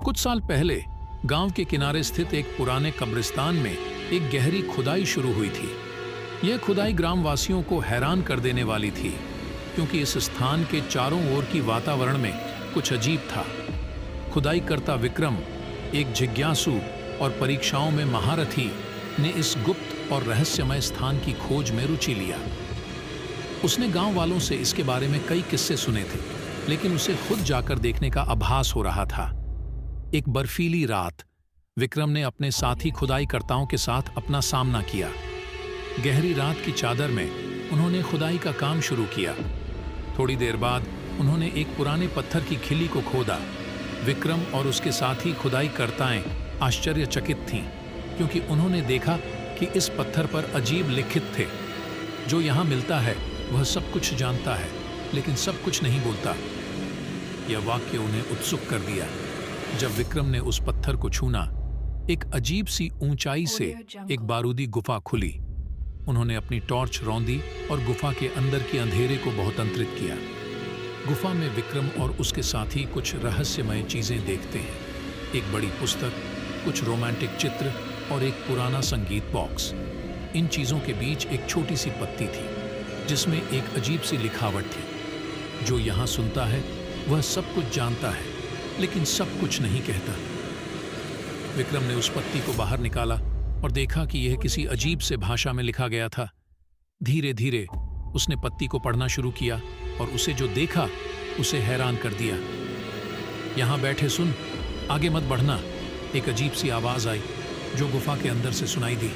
कुछ साल पहले गांव के किनारे स्थित एक पुराने कब्रिस्तान में एक गहरी खुदाई शुरू हुई थी। यह खुदाई ग्रामवासियों को हैरान कर देने वाली थी, क्योंकि इस स्थान के चारों ओर की वातावरण में कुछ अजीब था। खुदाई करता विक्रम, एक जिज्ञासु और परीक्षाओं में महारथी, ने इस गुप्त और रहस्यमय स्थान की खोज में रुचि लिया। उसने गांव वालों से इसके बारे में कई किस्से सुने थे, लेकिन उसे खुद जाकर देखने का आभास हो रहा था। एक बर्फीली रात विक्रम ने अपने साथी खुदाईकर्ताओं के साथ अपना सामना किया। गहरी रात की चादर में उन्होंने खुदाई का काम शुरू किया। थोड़ी देर बाद उन्होंने एक पुराने पत्थर की खिल्ली को खोदा। विक्रम और उसके साथी खुदाईकर्ताएं आश्चर्यचकित थीं, क्योंकि उन्होंने देखा कि इस पत्थर पर अजीब लिखित थे। जो यहाँ मिलता है वह सब कुछ जानता है, लेकिन सब कुछ नहीं बोलता। यह वाक्य उन्हें उत्सुक कर दिया। जब विक्रम ने उस पत्थर को छूना, एक अजीब सी ऊंचाई से एक बारूदी गुफा खुली। उन्होंने अपनी टॉर्च रौंदी और गुफा के अंदर के अंधेरे को बहुतंत्रित किया। गुफा में विक्रम और उसके साथी कुछ रहस्यमय चीजें देखते हैं। एक बड़ी पुस्तक, कुछ रोमांटिक चित्र और एक पुराना संगीत बॉक्स। इन चीजों के बीच एक छोटी सी पत्ती थी, जिसमें एक अजीब सी लिखावट थी। जो यहाँ सुनता है वह सब कुछ जानता है, लेकिन सब कुछ नहीं कहता। विक्रम ने उस पत्ती को बाहर निकाला और देखा कि यह किसी अजीब से भाषा में लिखा गया था। धीरे धीरे उसने पत्ती को पढ़ना शुरू किया और उसे जो देखा उसे हैरान कर दिया। यहाँ बैठे सुन, आगे मत बढ़ना, एक अजीब सी आवाज आई जो गुफा के अंदर से सुनाई दी।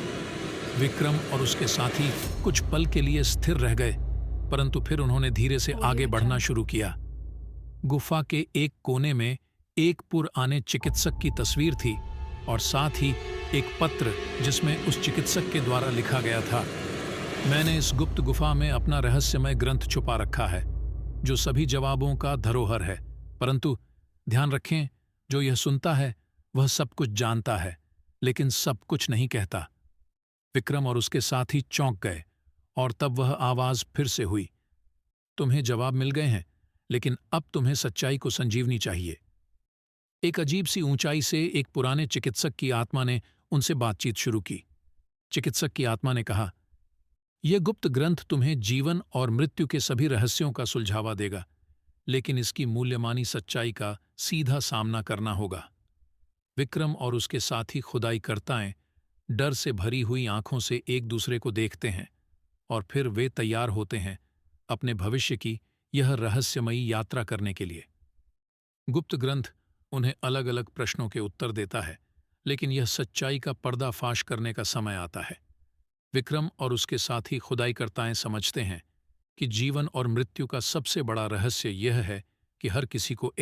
विक्रम और उसके साथी कुछ पल के लिए स्थिर रह गए, परंतु फिर उन्होंने धीरे से आगे बढ़ना शुरू किया। गुफा के एक कोने में एक पुराने चिकित्सक की तस्वीर थी और साथ ही एक पत्र जिसमें उस चिकित्सक के द्वारा लिखा गया था, मैंने इस गुप्त गुफा में अपना रहस्यमय ग्रंथ छुपा रखा है, जो सभी जवाबों का धरोहर है। परंतु ध्यान रखें, जो यह सुनता है वह सब कुछ जानता है, लेकिन सब कुछ नहीं कहता। विक्रम और उसके साथी चौंक गए और तब वह आवाज फिर से हुई, तुम्हें जवाब मिल गए हैं, लेकिन अब तुम्हें सच्चाई को संजीवनी चाहिए। एक अजीब सी ऊंचाई से एक पुराने चिकित्सक की आत्मा ने उनसे बातचीत शुरू की। चिकित्सक की आत्मा ने कहा, यह गुप्त ग्रंथ तुम्हें जीवन और मृत्यु के सभी रहस्यों का सुलझावा देगा, लेकिन इसकी मूल्यमानी सच्चाई का सीधा सामना करना होगा। विक्रम और उसके साथी खुदाईकर्ताएं डर से भरी हुई आंखों से एक दूसरे को देखते हैं और फिर वे तैयार होते हैं अपने भविष्य की यह रहस्यमयी यात्रा करने के लिए। गुप्त ग्रंथ उन्हें अलग अलग प्रश्नों के उत्तर देता है, लेकिन यह सच्चाई का पर्दाफाश करने का समय आता है। विक्रम और उसके साथी खुदाईकर्ताएं समझते हैं कि जीवन और मृत्यु का सबसे बड़ा रहस्य यह है कि हर किसी को